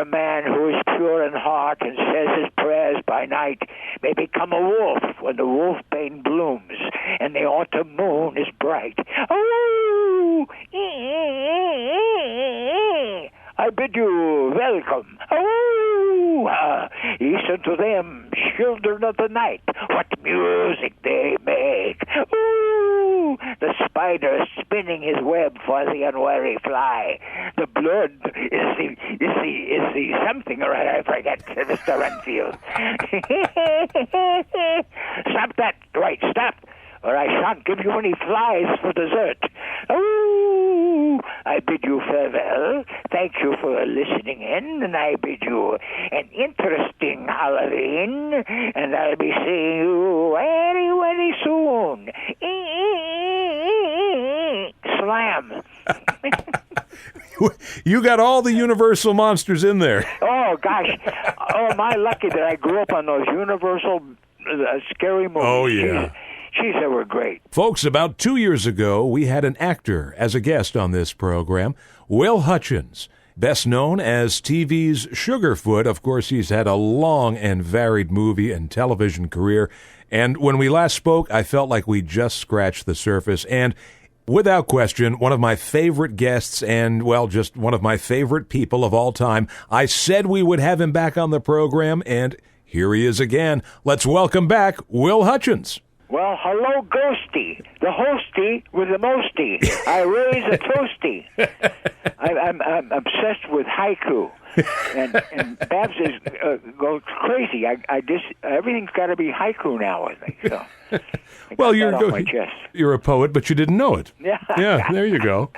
man who is pure in heart and says his prayers by night may become a wolf when the wolfbane blooms and the autumn moon is bright. Oh, I bid you welcome. Oh, listen to them, children of the night. What music they make. Ooh, the spider spinning his web for the unwary fly. The blood is the something or other, I forget, Mr. Renfield. Stop that. Right, stop. Or I shan't give you any flies for dessert. Oh, I bid you farewell. Thank you for listening in, and I bid you an interesting Halloween, and I'll be seeing you very, very soon. Slam. You got all the Universal monsters in there. Oh, gosh. Oh, my lucky that I grew up on those Universal scary movies. Oh, yeah. Geez, they were great. Folks, about 2 years ago, we had an actor as a guest on this program, Will Hutchins, best known as TV's Sugarfoot. Of course, he's had a long and varied movie and television career. And when we last spoke, I felt like we just scratched the surface. And without question, one of my favorite guests and, well, just one of my favorite people of all time. I said we would have him back on the program, and here he is again. Let's welcome back Will Hutchins. Well, hello, Ghosty, the hosty with the mosty. I raise a toasty. I'm obsessed with haiku, and Babs goes crazy. I just everything's got to be haiku now with me. So, well, you're a poet, but you didn't know it. Yeah, yeah. There you go.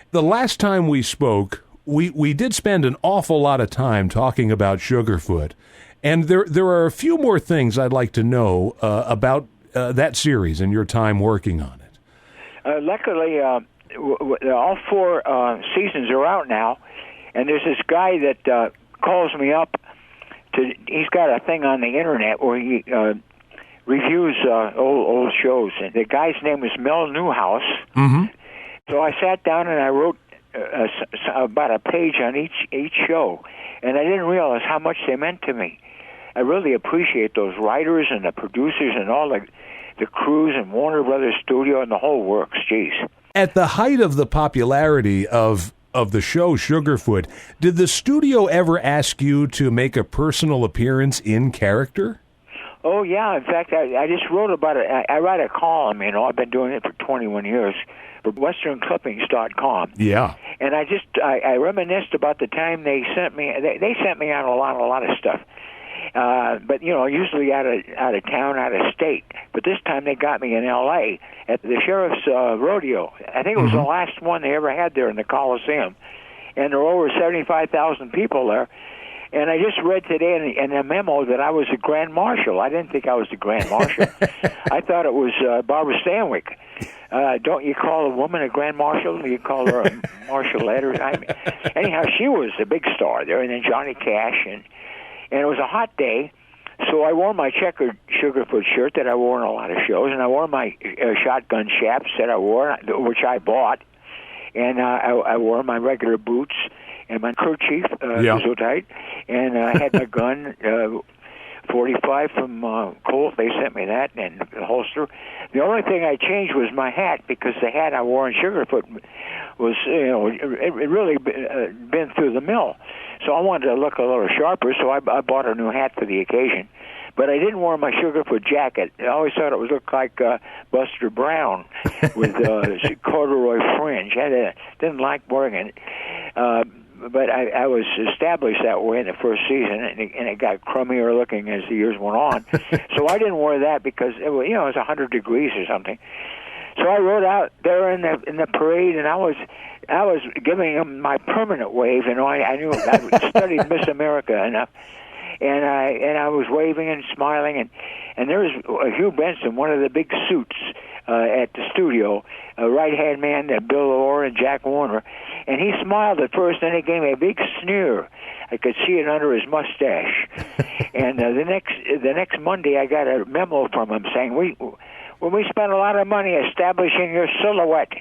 The last time we spoke, we did spend an awful lot of time talking about Sugarfoot. And there are a few more things I'd like to know about that series and your time working on it. Luckily, all 4 seasons are out now, and there's this guy that calls me up. He's got a thing on the internet where he reviews old shows, and the guy's name is Mel Newhouse. Mm-hmm. So I sat down and I wrote about a page on each show, and I didn't realize how much they meant to me. I really appreciate those writers and the producers and all the crews and Warner Brothers Studio and the whole works. Jeez. At the height of the popularity of the show Sugarfoot, did the studio ever ask you to make a personal appearance in character? Oh, yeah. In fact, I just wrote about it. I write a column, I've been doing it for 21 years for westernclippings.com. Yeah. And I reminisced about the time they sent me. They sent me on a lot of stuff. But usually out of town, out of state. But this time they got me in L.A. at the Sheriff's Rodeo. I think it was the last one they ever had there in the Coliseum, and there were over 75,000 people there. And I just read today in a memo that I was a Grand Marshal. I didn't think I was the Grand Marshal. I thought it was Barbara Stanwyck. Don't you call a woman a Grand Marshal? You call her a Marshallette. Anyhow, she was a big star there, and then Johnny Cash and it was a hot day, so I wore my checkered Sugarfoot shirt that I wore in a lot of shows, and I wore my shotgun chaps that I wore, which I bought, and I wore my regular boots and my kerchief, so tight, and I had my gun, 45 from Colt. They sent me that, and the holster. The only thing I changed was my hat, because the hat I wore in Sugarfoot was, it really been through the mill. So I wanted to look a little sharper, so I bought a new hat for the occasion. But I didn't wear my Sugarfoot jacket. I always thought it would look like Buster Brown with corduroy fringe. I didn't like wearing it. But I was established that way in the first season, and it got crummier looking as the years went on. So I didn't wear that because it was 100 degrees or something. So I rode out there in the parade, and I was giving them my permanent wave. I knew I studied Miss America enough, and I was waving and smiling, and there was Hugh Benson, one of the big suits at the studio, a right-hand man, Bill Orr and Jack Warner, and he smiled at first, then he gave me a big sneer. I could see it under his mustache. And the next Monday, I got a memo from him saying, when we spent a lot of money establishing your silhouette,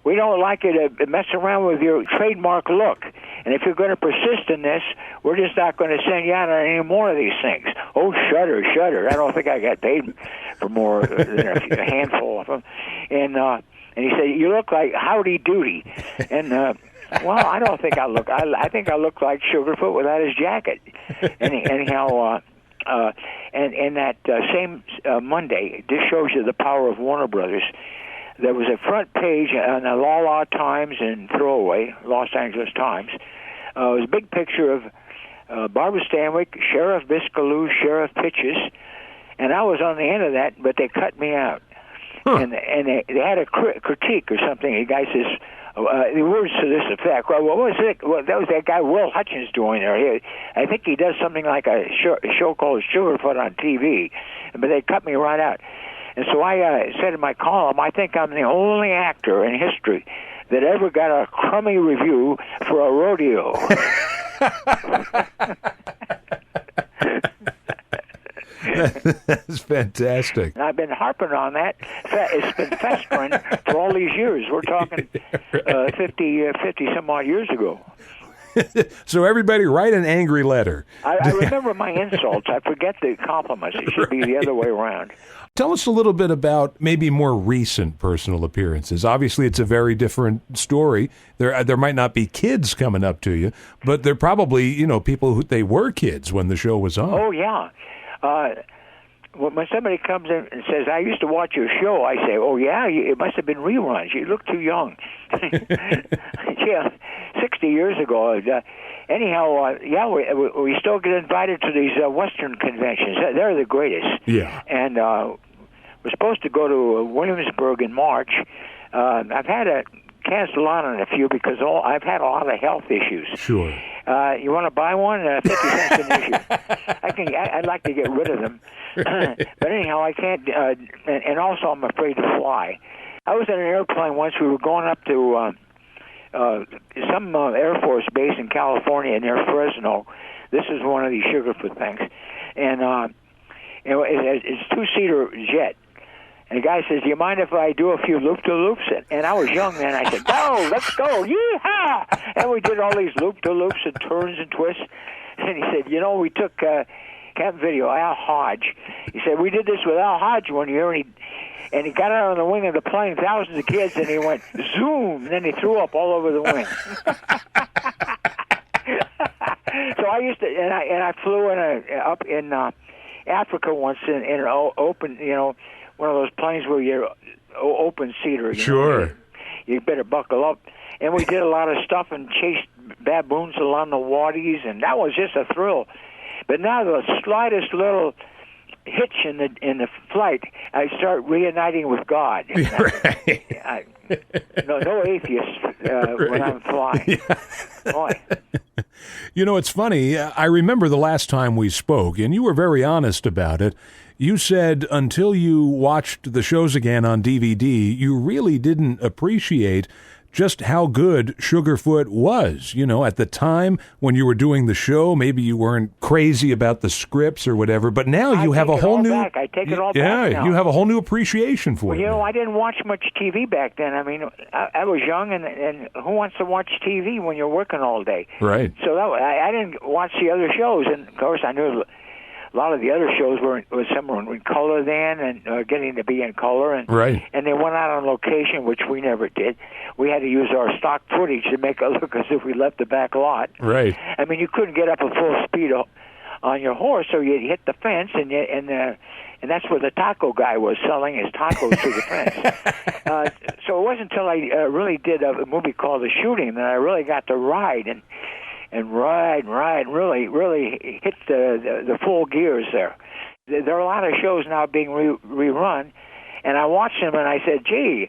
we don't like you to mess around with your trademark look. And if you're going to persist in this, we're just not going to send you out on any more of these things. Oh, shudder. I don't think I got paid for more than a handful of them. And he said, you look like Howdy Doody. And, well, I don't think I look. I think I look like Sugarfoot without his jacket. Anyhow, and that same Monday, this shows you the power of Warner Brothers. There was a front page on the La Times and Throwaway, Los Angeles Times. It was a big picture of Barbara Stanwyck, Sheriff Biscaloo, Sheriff Pitches, and I was on the end of that, but they cut me out. Huh. And they had a critique or something. The guy says, the words to this effect. Well, what was it? Well, that was that guy Will Hutchins doing there. I think he does something like a show called Sugarfoot on TV, but they cut me right out. And so I said in my column, I think I'm the only actor in history that ever got a crummy review for a rodeo. That's fantastic. And I've been harping on that. It's been festering for all these years. We're talking 50 some odd years ago. So everybody write an angry letter. I remember my insults. I forget the compliments. It should be the other way around. Tell us a little bit about maybe more recent personal appearances. Obviously, it's a very different story. There might not be kids coming up to you, but they're probably, people who they were kids when the show was on. Oh, yeah. When somebody comes in and says, I used to watch your show, I say, oh, yeah, it must have been reruns. You look too young. Yeah, 60 years ago. Anyhow, we still get invited to these Western conventions. They're the greatest. Yeah. And we're supposed to go to Williamsburg in March. I've had to cancel on a few because I've had a lot of health issues. Sure. You want to buy one? 50 cents an issue. I'd like to get rid of them. But anyhow, I can't. And also, I'm afraid to fly. I was in an airplane once. We were going up to some Air Force base in California near Fresno. This is one of these Sugarfoot things. And it's two-seater jet. And the guy says, do you mind if I do a few loop-de-loops? And I was young then. I said, go, let's go, yee-haw! And we did all these loop-de-loops and turns and twists. And he said, we took camp video, Al Hodge. He said, we did this with Al Hodge one year, and he got out on the wing of the plane, thousands of kids, and he went, zoom, and then he threw up all over the wing. So I used to, and I flew up in Africa once in an open, one of those planes where you're open seater. Sure. You better buckle up. And we did a lot of stuff and chased baboons along the wadis, and that was just a thrill. But now the slightest little hitch in the flight, I start reuniting with God. Right. No atheists when I'm flying. Yeah. Boy. It's funny. I remember the last time we spoke, and you were very honest about it. You said until you watched the shows again on DVD, you really didn't appreciate just how good Sugarfoot was. At the time when you were doing the show, maybe you weren't crazy about the scripts or whatever, but now you have a whole new... I take it all back now. You have a whole new appreciation for it. I didn't watch much TV back then. I mean, I was young, and who wants to watch TV when you're working all day? Right. So I didn't watch the other shows, and of course I knew a lot of the other shows some were in color then, and getting to be in color, and right. And they went out on location, which we never did. We had to use our stock footage to make it look as if we left the back lot. Right. I mean, you couldn't get up at full speed on your horse, so you'd hit the fence, and that's where the taco guy was selling his tacos to the fence. So it wasn't until I really did a movie called The Shooting that I really got to ride and really hit the full gears there. There are a lot of shows now being rerun, and I watched them and I said, gee,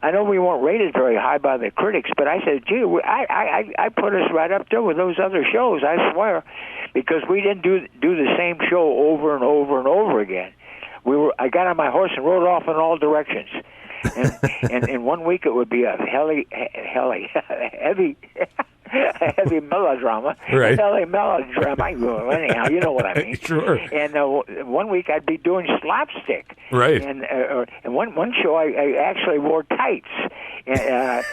I know we weren't rated very high by the critics, but I said, gee, I put us right up there with those other shows, I swear, because we didn't do the same show over and over and over again. I got on my horse and rode off in all directions. And in 1 week it would be a heavy melodrama. Right. Heavy melodrama. Anyhow, you know what I mean. Sure. And 1 week I'd be doing slapstick. Right. And one show I actually wore tights. And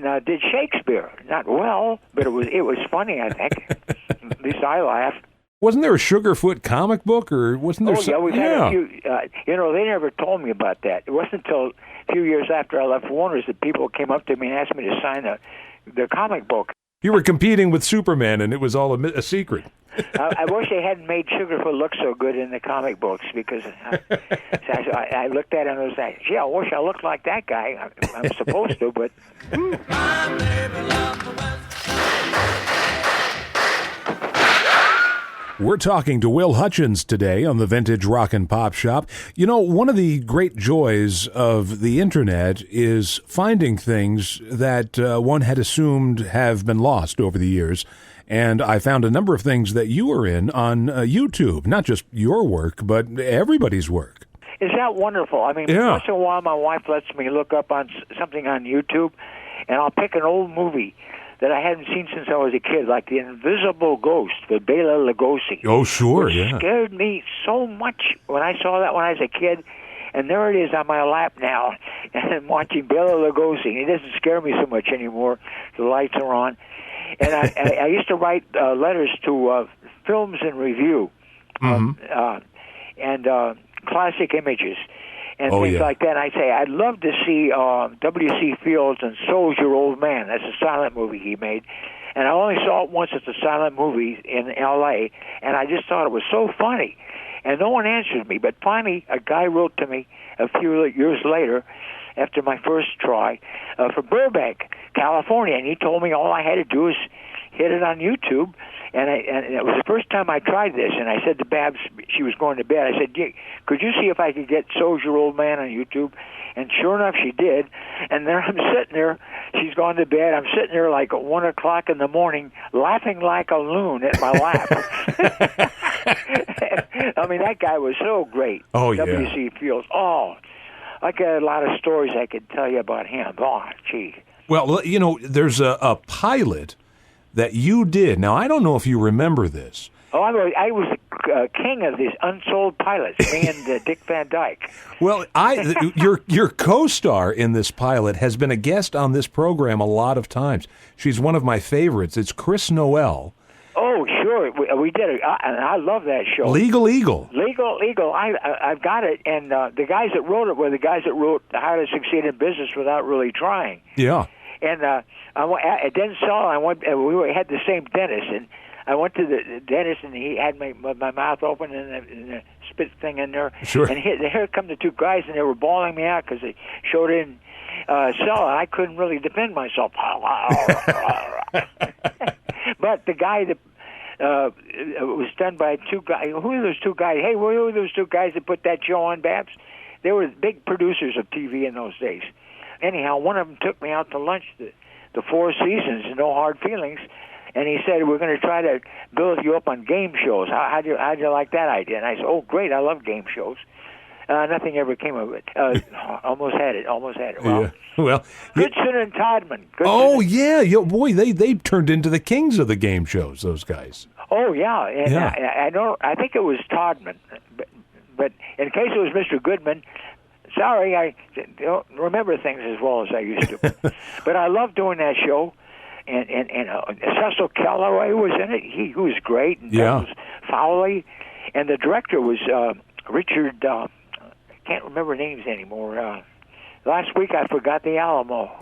and did Shakespeare. Not well, but it was funny, I think. At least I laughed. Wasn't there a Sugarfoot comic book, or wasn't there? Yeah, we had a few. They never told me about that. It wasn't until a few years after I left Warner's that people came up to me and asked me to sign the comic book. You were competing with Superman, and it was all a secret. I wish they hadn't made Sugarfoot look so good in the comic books, because I looked at him and was like, gee, I wish I looked like that guy. I'm supposed to, but... We're talking to Will Hutchins today on the Vintage Rock and Pop Shop. You know, one of the great joys of the Internet is finding things that one had assumed have been lost over the years. And I found a number of things that you were in on YouTube, not just your work, but everybody's work. Is that wonderful? I mean, once in a while my wife lets me look up on something on YouTube, and I'll pick an old movie that I hadn't seen since I was a kid, like The Invisible Ghost with Bela Lugosi. Oh, sure, which scared me so much when I saw that when I was a kid. And there it is on my lap now, and I'm watching Bela Lugosi. He doesn't scare me so much anymore. The lights are on. And I used to write letters to Films and Review and Classic Images and things like that. And I'd say, I'd love to see W.C. Fields and So's Your Old Man. That's a silent movie he made. And I only saw it once as a silent movie in L.A., and I just thought it was so funny. And no one answered me. But finally, a guy wrote to me a few years later, after my first try, from Burbank, California, and he told me all I had to do is hit it on YouTube. And it was the first time I tried this, and I said to Babs, she was going to bed, I said, could you see if I could get So's Your Old Man on YouTube? And sure enough, she did. And there I'm sitting there, she's gone to bed, I'm sitting there like at 1 o'clock in the morning, laughing like a loon at my lap. I mean, that guy was so great. Oh, yeah. W.C. Fields. Oh, I got a lot of stories I could tell you about him. Oh, gee. Well, you know, there's a pilot that you did. Now, I don't know if you remember this. Oh, I was king of these unsold pilots, me and Dick Van Dyke. Well, your co-star in this pilot has been a guest on this program a lot of times. She's one of my favorites. It's Chris Noel. Oh, sure. We did it. I love that show. Legal Eagle. Legal Eagle. I've got it. And the guys that wrote it were the guys that wrote How to Succeed in Business Without Really Trying. Yeah. And I didn't sell. We had the same dentist, and I went to the dentist, and he had my mouth open and the spit thing in there. Sure. And here come the two guys, and they were bawling me out because they showed in sell, and I couldn't really defend myself. But the guy that it was done by two guys. Who are those two guys? Hey, who are those two guys that put that show on, Babs? They were big producers of TV in those days. Anyhow, one of them took me out to lunch, the Four Seasons, No Hard Feelings, and he said, we're going to try to build you up on game shows. How'd you like that idea? And I said, oh, great, I love game shows. Nothing ever came of it. Almost had it. Well, yeah. Well, Goodson and Todman. Boy, they turned into the kings of the game shows, those guys. Oh, yeah. And yeah. I think it was Todman. But in case it was Mr. Goodman, sorry, I don't remember things as well as I used to. But I love doing that show. And Cecil Kellaway was in it. He was great. And yeah. Fowley. And the director was Richard... can't remember names anymore. Last week I forgot the Alamo.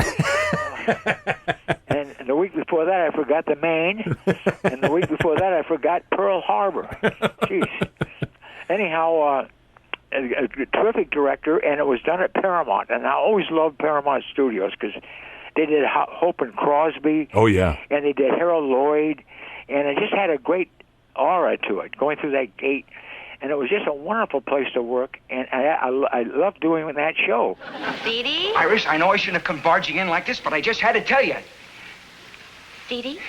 And the week before that I forgot the Maine. And the week before that I forgot Pearl Harbor. Jeez. Anyhow, a terrific director, and it was done at Paramount. And I always loved Paramount Studios because they did Hope and Crosby. Oh, yeah. And they did Harold Lloyd. And it just had a great aura to it, going through that gate. And it was just a wonderful place to work, and I loved doing that show. Dee Iris, I know I shouldn't have come barging in like this, but I just had to tell you. Dee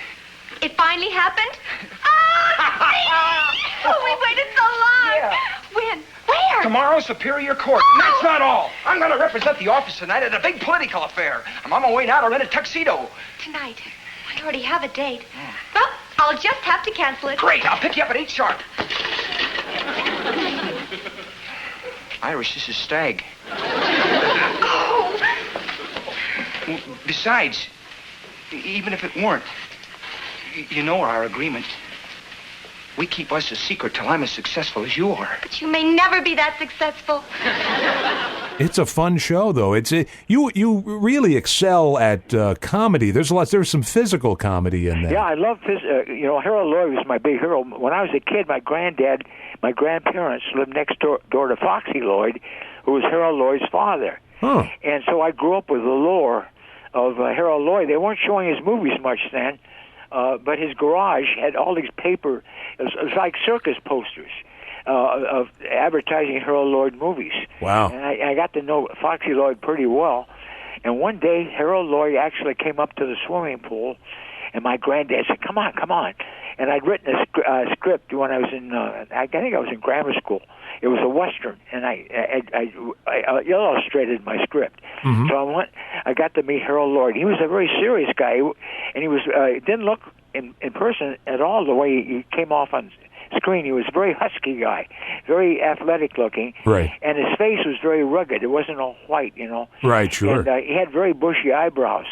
it finally happened? Oh, Dee oh, we waited so long. Yeah. When? Where? Tomorrow, Superior Court. And that's not all. I'm going to represent the office tonight at a big political affair. I'm on my way now to rent a tuxedo. Tonight? I already have a date. Well, I'll just have to cancel it. Great. I'll pick you up at 8 sharp. Iris, this is Stagg. Oh. Besides, Even if it weren't, you know our agreement. We keep us a secret till I'm as successful as you are. But you may never be that successful. It's a fun show, though. You really excel at comedy. There's some physical comedy in there. Yeah, I love Harold Lloyd was my big hero. When I was a kid, my grandparents lived next door to Foxy Lloyd, who was Harold Lloyd's father. Huh. And so I grew up with the lore of Harold Lloyd. They weren't showing his movies much then, but his garage had all these paper. It was like circus posters of advertising Harold Lloyd movies. Wow. And I got to know Foxy Lloyd pretty well. And one day, Harold Lloyd actually came up to the swimming pool, and my granddad said, come on. And I'd written a script when I was I think I was in grammar school. It was a Western, and I illustrated my script. Mm-hmm. So I got to meet Harold Lloyd. He was a very serious guy, and he didn't look in person at all the way he came off on screen. He was a very husky guy, very athletic looking, right? And his face was very rugged. It wasn't all white, Right, sure. And he had very bushy eyebrows,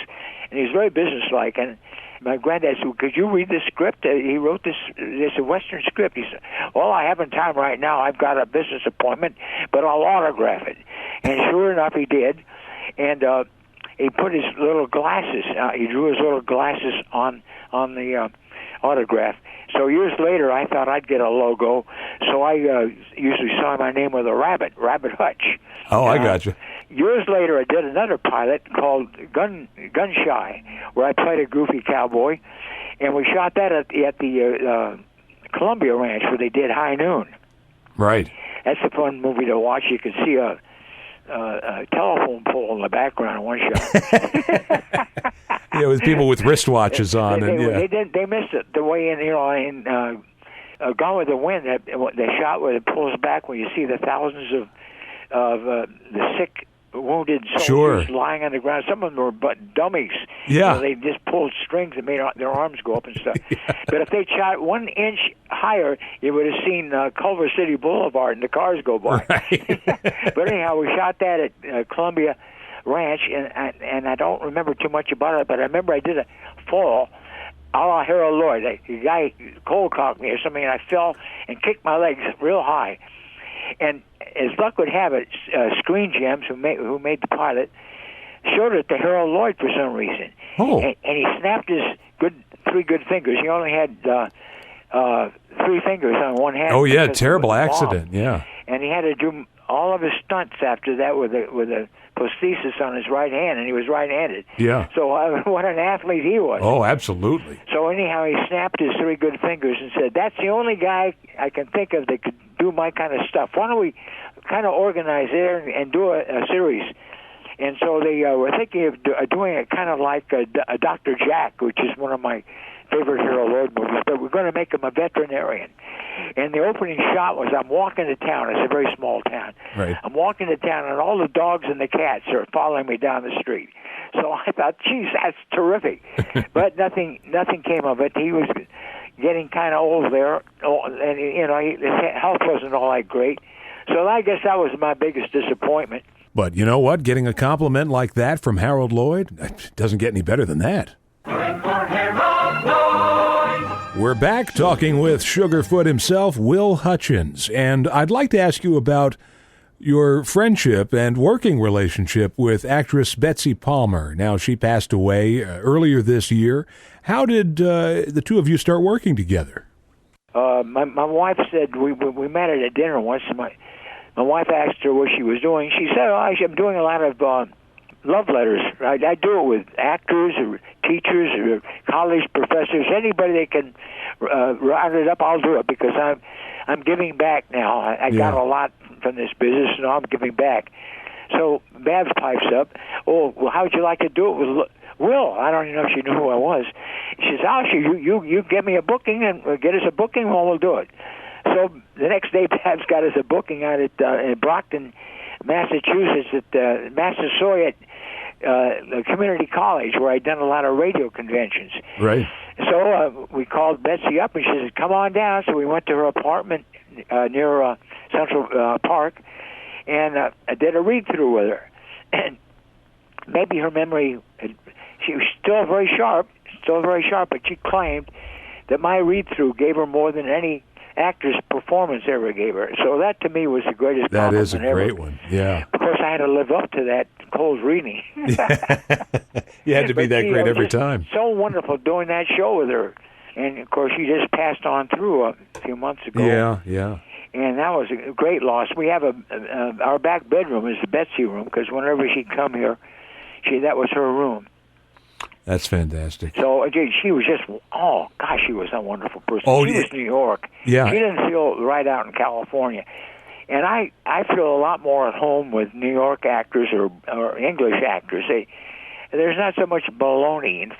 and he was very businesslike. And my granddad said, "Could you read this script?" He wrote this a Western script. He said, "Well, I haven't time right now. I've got a business appointment, but I'll autograph it." And sure enough, he did. And he put his little glasses. He drew his little glasses on the autograph. So years later, I thought I'd get a logo. So I usually sign my name with a rabbit, Rabbit Hutch. Oh, I got you. Years later, I did another pilot called Gun Shy, where I played a goofy cowboy, and we shot that at the Columbia Ranch, where they did High Noon. Right. That's a fun movie to watch. You can see a telephone pole in the background in one shot. Yeah, with people with wristwatches on. They missed it the way in Gone with the Wind. The shot where it pulls back when you see the thousands of the sick, wounded soldiers lying on the ground. Some of them were dummies. Yeah, they just pulled strings and made their arms go up and stuff. Yeah. But if they shot 1 inch higher, you would have seen Culver City Boulevard and the cars go by. Right. But anyhow, we shot that at Columbia Ranch, and I don't remember too much about it, but I remember I did a fall a la Harold Lloyd. A guy cold cocked me or something, and I fell and kicked my legs real high. And as luck would have it, Screen Gems, who made the pilot, showed it to Harold Lloyd for some reason. Oh. And he snapped his three good fingers. He only had 3 fingers on one hand. Oh yeah, terrible accident. Yeah. And he had to do all of his stunts after that with a prosthesis on his right hand, and he was right-handed. Yeah. So what an athlete he was. Oh, absolutely. So anyhow, he snapped his 3 good fingers and said, "That's the only guy I can think of that could do my kind of stuff. Why don't we kind of organize there and do a series?" And so they were thinking of doing it kind of like a Dr. Jack, which is one of my favorite Harold Lloyd movies, but we're going to make him a veterinarian. And the opening shot was I'm walking to town. It's a very small town. Right. I'm walking to town, and all the dogs and the cats are following me down the street. So I thought, geez, that's terrific. But nothing came of it. He was getting kind of old there, and his health wasn't all that great. So I guess that was my biggest disappointment. But you know what? Getting a compliment like that from Harold Lloyd, it doesn't get any better than that. We're back talking with Sugarfoot himself, Will Hutchins, and I'd like to ask you about your friendship and working relationship with actress Betsy Palmer. Now, she passed away earlier this year. How did the two of you start working together? My wife said we met at a dinner once. My wife asked her what she was doing. She said, I'm doing a lot of love letters. I do it with actors or teachers or college professors, anybody that can round it up. I'll do it because I'm giving back now. I got a lot from this business, and I'm giving back. So Babs pipes up. Oh, well, how would you like to do it with Will? I don't even know if she knew who I was. She says, you get me a booking and get us a booking, well, we'll do it. So the next day, Babs got us a booking out at Brockton, Massachusetts, at Massasoit Community College, where I'd done a lot of radio conventions. Right. So we called Betsy up, and she said, come on down. So we went to her apartment near Central Park, and I did a read-through with her. And maybe her memory, she still very sharp, but she claimed that my read-through gave her more than any actor's performance ever gave her. So that, to me, was the greatest That compliment is a great ever. one, yeah. Of course, I had to live up to that cold reading. You had to be that great every time. So wonderful doing that show with her. And, of course, she just passed on through a few months ago. Yeah. And that was a great loss. We have our back bedroom is the Betsy room, because whenever she'd come here, that was her room. That's fantastic. So she was just, she was a wonderful person. She was New York. Yeah. She didn't feel right out in California. And I feel a lot more at home with New York actors or English actors. There's not so much baloney and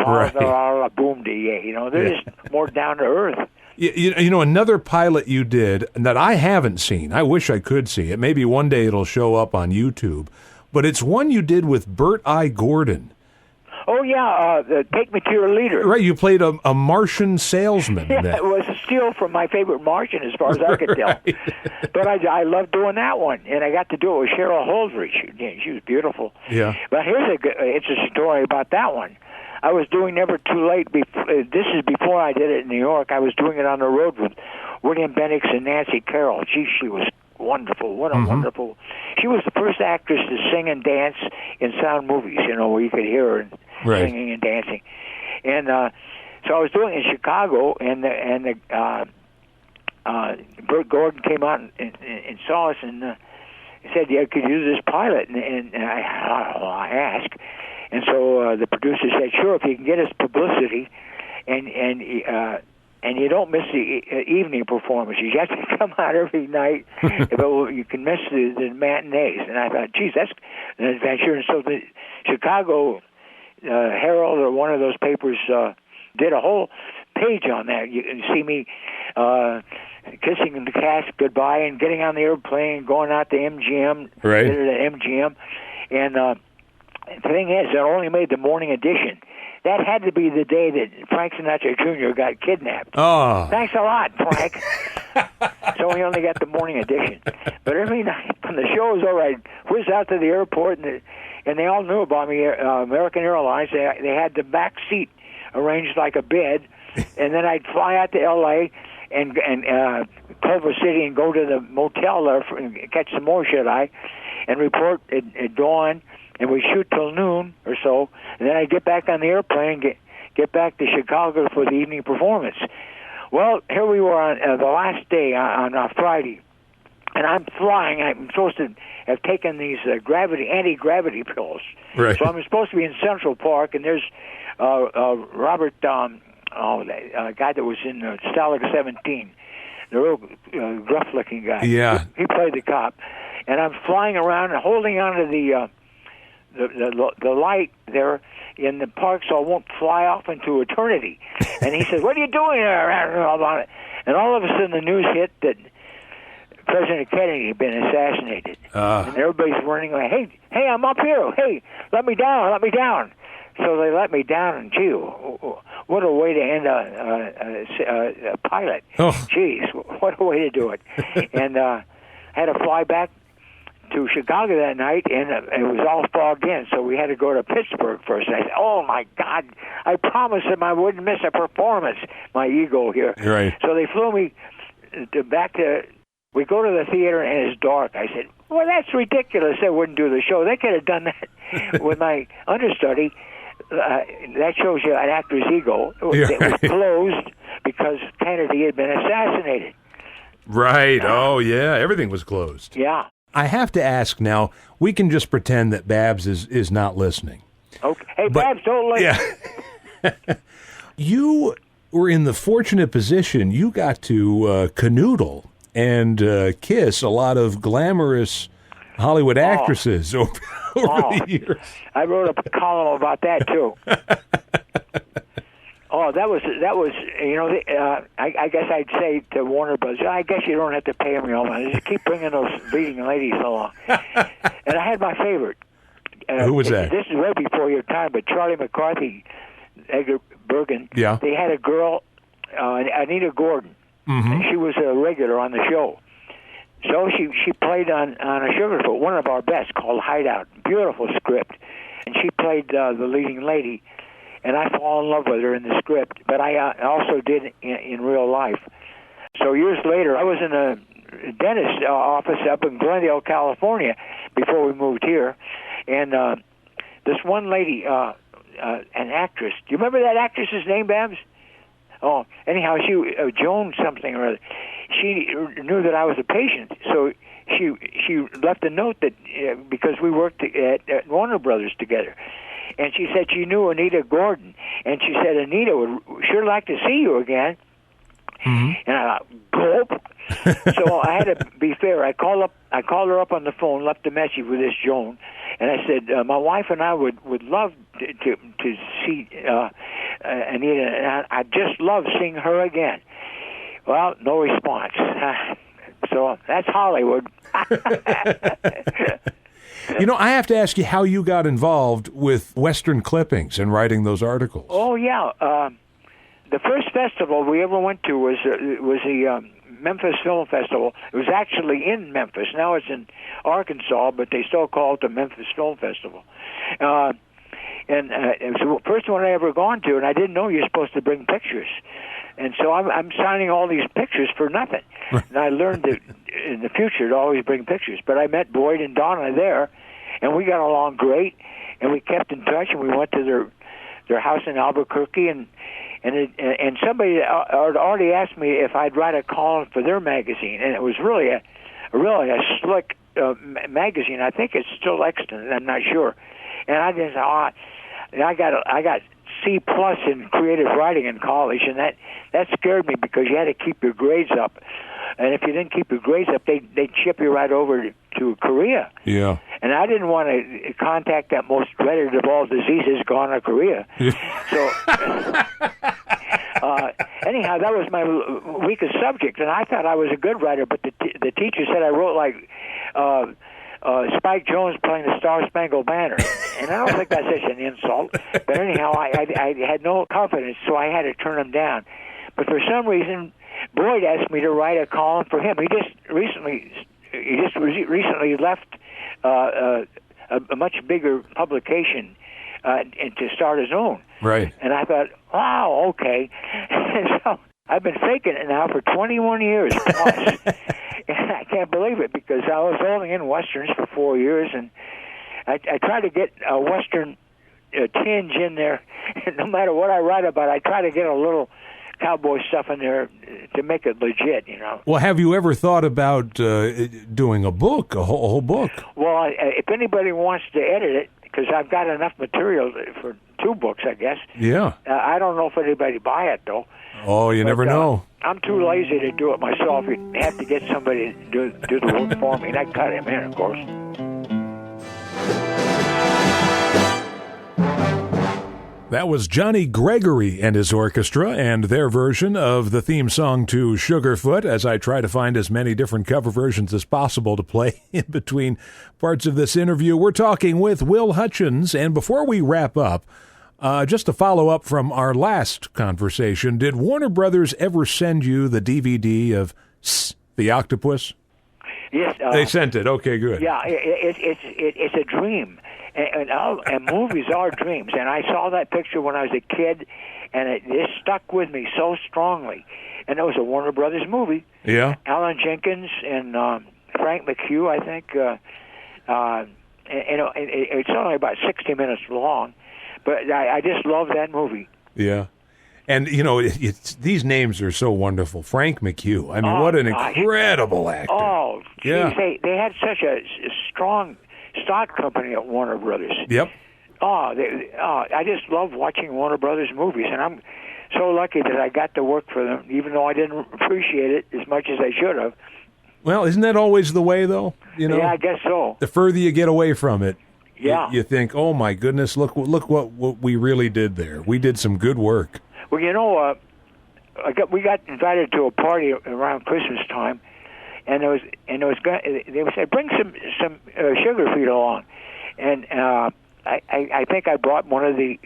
boom-de, they're just more down to earth. You know, another pilot you did that I haven't seen, I wish I could see it. Maybe one day it'll show up on YouTube. But it's one you did with Bert I. Gordon. Oh, yeah, Take Me to Your Leader. Right, you played a Martian salesman. Yeah, it was a steal from my favorite Martian, as far as I could tell. But I loved doing that one, and I got to do it with Cheryl Holdridge. She was beautiful. Yeah. But it's a story about that one. I was doing Never Too Late. This is before I did it in New York. I was doing it on the road with William Bendix and Nancy Carroll. She was wonderful. What a wonderful... She was the first actress to sing and dance in sound movies, where you could hear her singing and dancing. And so I was doing it in Chicago, and Bert Gordon came out and saw us and said, "Yeah, could you use this pilot?" And I asked. And so the producer said, "Sure, if you can get us publicity, and you don't miss the evening performances. You have to come out every night, but you can miss the matinees." And I thought, geez, that's an adventure. And so the Chicago Herald, or one of those papers, did a whole page on that. You can see me kissing the cast goodbye and getting on the airplane and going out to MGM. Right. Did it at MGM. And the thing is, I only made the morning edition. That had to be the day that Frank Sinatra Jr. got kidnapped. Oh. Thanks a lot, Frank. So we only got the morning edition. But every night when the show was over, I'd whiz out to the airport, and they all knew about me, American Airlines. They had the back seat arranged like a bed, and then I'd fly out to L.A. and Culver City and go to the motel there and catch some more shut-eye and report at dawn. And we shoot till noon or so, and then I get back on the airplane, get back to Chicago for the evening performance. Well, here we were on the last day on Friday, and I'm flying. I'm supposed to have taken these anti-gravity pills. Right. So I'm supposed to be in Central Park, and there's Robert, a guy that was in Stalag 17, the real gruff-looking guy. Yeah. He played the cop, and I'm flying around and holding onto the light there in the park so I won't fly off into eternity. And he said, "What are you doing there?" And all of a sudden the news hit that President Kennedy had been assassinated. And everybody's running like, hey, I'm up here. Hey, let me down. So they let me down, and gee, what a way to end a pilot. Oh. Jeez, what a way to do it. And I had to fly back to Chicago that night, and it was all fogged in, so we had to go to Pittsburgh first. And I said, "Oh, my God, I promised them I wouldn't miss a performance." My ego here. Right. So they flew me back to, we go to the theater, and it's dark. I said, "Well, that's ridiculous. They wouldn't do the show. They could have done that with my understudy." That shows you an actor's ego. It was closed because Kennedy had been assassinated. Right. Oh, yeah. Everything was closed. Yeah. I have to ask now, we can just pretend that Babs is not listening. Okay. Hey, Babs, don't listen. Yeah. You were in the fortunate position, you got to canoodle and kiss a lot of glamorous Hollywood actresses over the years. I wrote a column about that, too. That was I guess I'd say to Warner Bros., I guess you don't have to pay me all that. Just keep bringing those leading ladies along. And I had my favorite. Who was that? This is way before your time, but Charlie McCarthy, Edgar Bergen, yeah. They had a girl, Anita Gordon, and she was a regular on the show. So she played on a Sugarfoot, one of our best, called Hideout. Beautiful script. And she played the leading lady. and I fall in love with her in the script. But I also did in real life. So years later, I was in a dentist office up in Glendale, California, before we moved here, and this one lady, an actress. Do you remember that actress's name, Babs? Oh, anyhow, she Joan something or other. She knew that I was a patient, so she left a note that because we worked at Warner Brothers together, and she said she knew Anita Gordon, and she said Anita would sure like to see you again. Mm-hmm. And I gulp. So I had to be fair. I called her up on the phone, left a message with this Joan, and I said my wife and I would love to see Anita, and I'd just love seeing her again. Well, no response. So that's Hollywood. You know, I have to ask you how you got involved with Western clippings and writing those articles. Oh yeah, the first festival we ever went to was the Memphis Film Festival. It was actually in Memphis. Now it's in Arkansas, but they still call it the Memphis Film Festival. And it was the first one I ever gone to, and I didn't know you're supposed to bring pictures. And so I'm signing all these pictures for nothing. And I learned that in the future to always bring pictures. But I met Boyd and Donna there, and we got along great, and we kept in touch, and we went to their house in Albuquerque, and somebody had already asked me if I'd write a column for their magazine, and it was really a slick magazine. I think it's still extant. I'm not sure. And I just I got C+ in creative writing in college, and that scared me because you had to keep your grades up. And if you didn't keep your grades up, they'd ship you right over to Korea. Yeah. And I didn't want to contact that most dreaded of all diseases, gonorrhea. So, anyhow, that was my weakest subject, and I thought I was a good writer, but the teacher said I wrote like Spike Jones playing the Star-Spangled Banner. And I don't think that's such an insult. But anyhow, I had no confidence, so I had to turn him down. But for some reason, Boyd asked me to write a column for him. He just recently left a much bigger publication and to start his own. Right. And I thought, wow, okay. And so I've been faking it now for 21 years plus. And I can't believe it because I was only in Westerns for 4 years, and I try to get a Western tinge in there. No matter what I write about, I try to get a little cowboy stuff in there to make it legit, you know. Well, have you ever thought about doing a book, a whole book? Well, if anybody wants to edit it, because I've got enough material for 2 books, I guess. Yeah. I don't know if anybody buy it, though. Oh, you never know. I'm too lazy to do it myself. You'd have to get somebody to do the work for me, and I'd cut him in, of course. That was Johnny Gregory and his orchestra and their version of the theme song to Sugarfoot, as I try to find as many different cover versions as possible to play in between parts of this interview. We're talking with Will Hutchins, and before we wrap up, just to follow up from our last conversation, did Warner Brothers ever send you the DVD of the Octopus? Yes. They sent it. Okay, good. Yeah, it's a dream. And movies are dreams. And I saw that picture when I was a kid, and it stuck with me so strongly. And it was a Warner Brothers movie. Yeah. Alan Jenkins and Frank McHugh, I think. It's only about 60 minutes long, but I just love that movie. Yeah. And, you know, these names are so wonderful. Frank McHugh. I mean, what an incredible actor. Oh, geez, yeah. They had such a strong stock company at Warner Brothers. Yep. I just love watching Warner Brothers movies, and I'm so lucky that I got to work for them, even though I didn't appreciate it as much as I should have. Well, isn't that always the way, though? You know, yeah, I guess so. The further you get away from it, yeah, you think, oh my goodness, look what we really did there. We did some good work. Well, you know, we got invited to a party around Christmas time, and they said bring some Sugarfoot along, and I think I brought one of the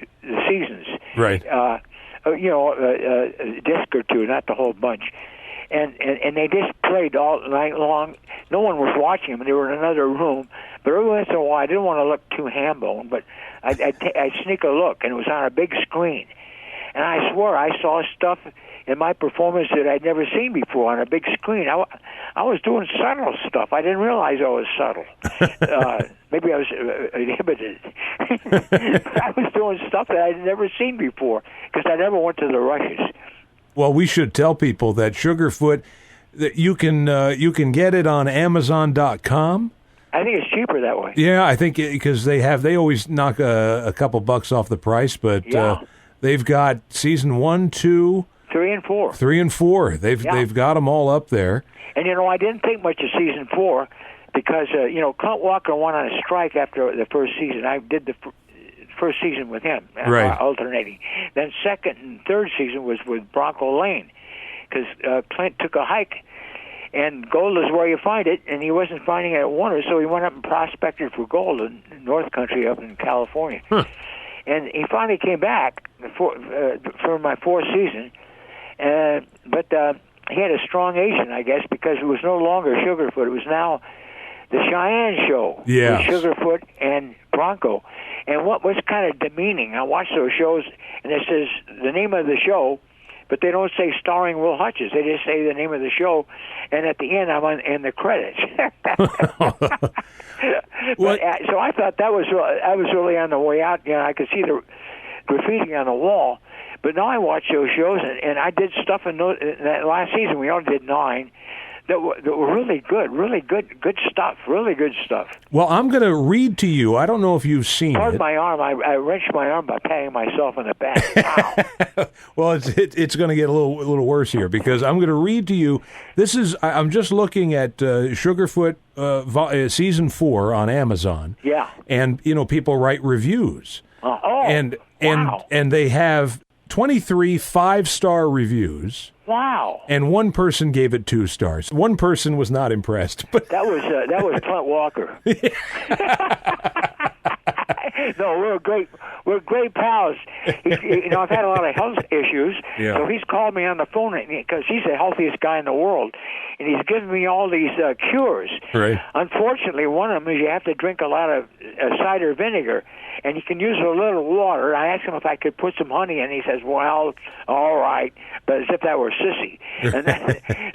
seasons, right? A disc or two, not the whole bunch, and they just played all night long. No one was watching them; they were in another room, But every once in a while, I didn't want to look too ham-boned, but I'd sneak a look, and it was on a big screen. And I swear I saw stuff in my performance that I'd never seen before on a big screen. I was doing subtle stuff. I didn't realize I was subtle. Maybe I was inhibited. But I was doing stuff that I'd never seen before because I never went to the rushes. Well, we should tell people that Sugarfoot, that you can get it on Amazon.com. I think it's cheaper that way. Yeah, I think because they always knock a couple bucks off the price, but they've got season 1, 2, 3 and 4. 3 and 4. They've got them all up there. And I didn't think much of season 4 because Clint Walker went on a strike after the first season. I did the first season with him, right, alternating. Then second and third season was with Bronco Lane because Clint took a hike. And gold is where you find it, and he wasn't finding it at Warner, so he went up and prospected for gold in North Country up in California. Huh. And he finally came back for my fourth season, but he had a strong agent, I guess, because it was no longer Sugarfoot. It was now the Cheyenne Show with Sugarfoot and Bronco. And what was kind of demeaning, I watched those shows, and it says the name of the show, but they don't say starring Will Hutchins. They just say the name of the show, and at the end, I'm in the credits. So I thought I was really on the way out. I could see the graffiti on the wall. But now I watch those shows, and I did stuff in that last season. We only did 9. That were really good stuff, really good stuff. Well, I'm going to read to you. I don't know if you've seen Pardon it. my arm. I wrenched my arm by patting myself in the back. Wow. Well, it's going to get a little worse here because I'm going to read to you. I'm just looking at Sugarfoot season 4 on Amazon. Yeah. And people write reviews. And they have 23 5-star reviews. Wow! And one person gave it 2 stars. One person was not impressed. But that was Clint Walker. No, we're great pals. I've had a lot of health issues, so he's called me on the phone because he's the healthiest guy in the world, and he's given me all these cures. Right. Unfortunately, one of them is you have to drink a lot of cider vinegar, and you can use a little water. I asked him if I could put some honey, and he says, "Well, all right," but as if that were sissy.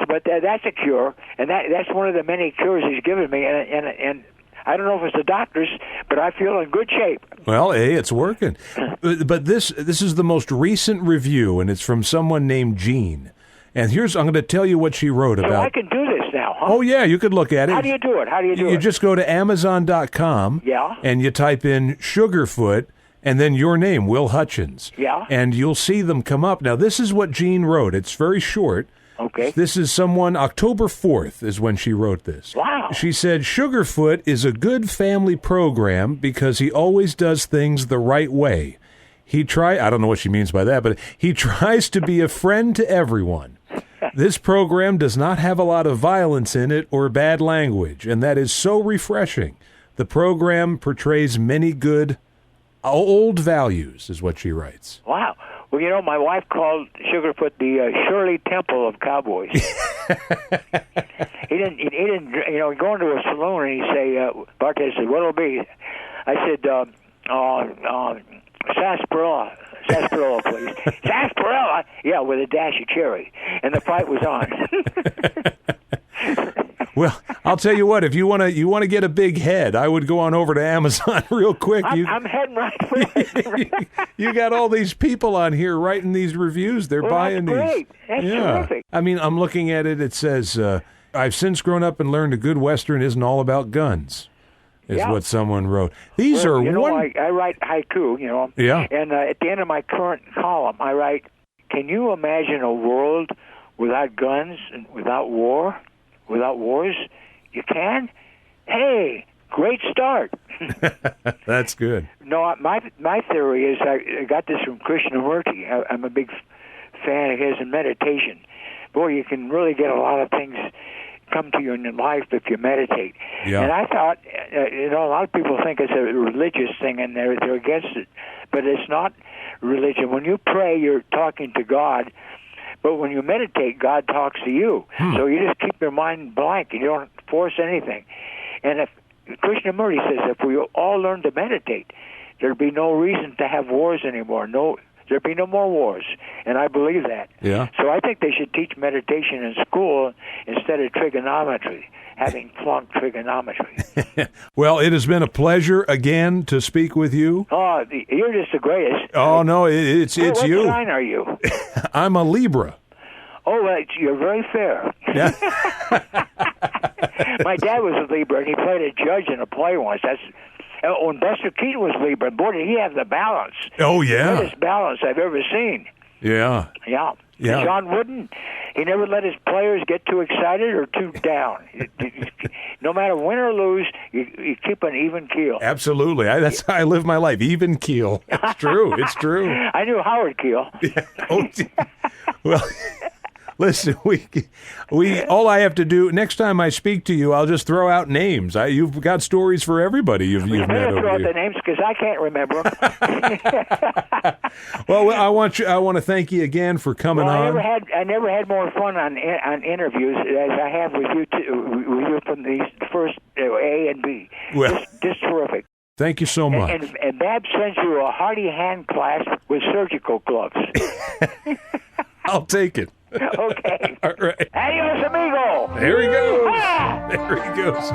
But that's a cure, and that's one of the many cures he's given me, and I don't know if it's the doctor's, but I feel in good shape. Well, hey, it's working. But this is the most recent review, and it's from someone named Jean. And I'm going to tell you what she wrote about. So I can do this now, huh? Oh, yeah, you could look at it. How do you do it? You just go to Amazon.com, and you type in Sugarfoot, and then your name, Will Hutchins. Yeah. And you'll see them come up. Now, this is what Jean wrote. It's very short. Okay. This is someone, October 4th is when she wrote this. Wow. She said, Sugarfoot is a good family program because he always does things the right way. I don't know what she means by that, but he tries to be a friend to everyone. This program does not have a lot of violence in it or bad language, and that is so refreshing. The program portrays many good old values, is what she writes. Wow. Well, my wife called Sugarfoot the Shirley Temple of cowboys. He didn't. Go into a saloon and he'd say, bartender said, "What'll it be?" I said, sarsaparilla, please. Sarsaparilla, yeah, with a dash of cherry, and the fight was on. Well, I'll tell you what. If you want to get a big head, I would go on over to Amazon real quick. I'm heading right for it. You got all these people on here writing these reviews. They're buying that's these. Great. That's terrific. I mean, I'm looking at it. It says, "I've since grown up and learned a good Western isn't all about guns." Is what someone wrote. These are I write haiku. Yeah. And at the end of my current column, I write, "Can you imagine a world without guns and without war?" Without wars, you can? Hey, great start. That's good. No, my theory is I got this from Krishnamurti. I'm a big fan of his in meditation. Boy, you can really get a lot of things come to you in your life if you meditate. Yeah. And I thought, a lot of people think it's a religious thing and they're against it, but it's not religion. When you pray, you're talking to God. But when you meditate, God talks to you. So you just keep your mind blank and you don't force anything. And Krishnamurti says if we all learn to meditate, there'd be no reason to have wars anymore. There'd be no more wars, and I believe that. Yeah. So I think they should teach meditation in school instead of trigonometry, having flunked trigonometry. Well, it has been a pleasure again to speak with you. Oh, you're just the greatest. Oh, no, it's what you. What sign are you? I'm a Libra. Oh, you're very fair. Yeah. My dad was a Libra, and he played a judge in a play once. When Buster Keaton was Libra, boy, did he have the balance. Oh, yeah. The greatest balance I've ever seen. Yeah. Yeah. Yeah. John Wooden, he never let his players get too excited or too down. No matter win or lose, you keep an even keel. Absolutely. That's how I live my life. Even keel. It's true. It's true. I knew Howard Keel. Yeah. Oh, well, listen, we all I have to do next time I speak to you, I'll just throw out names. You've got stories for everybody you've met over throw out here. the names because I can't remember them. Well, I want to thank you again for coming on. I never had more fun on interviews as I have with you from these first A and B. Well, just terrific. Thank you so much. And Bab sends you a hearty hand clasp with surgical gloves. I'll take it. Okay. All right. Adios, amigo. There he goes. Ah! There he goes.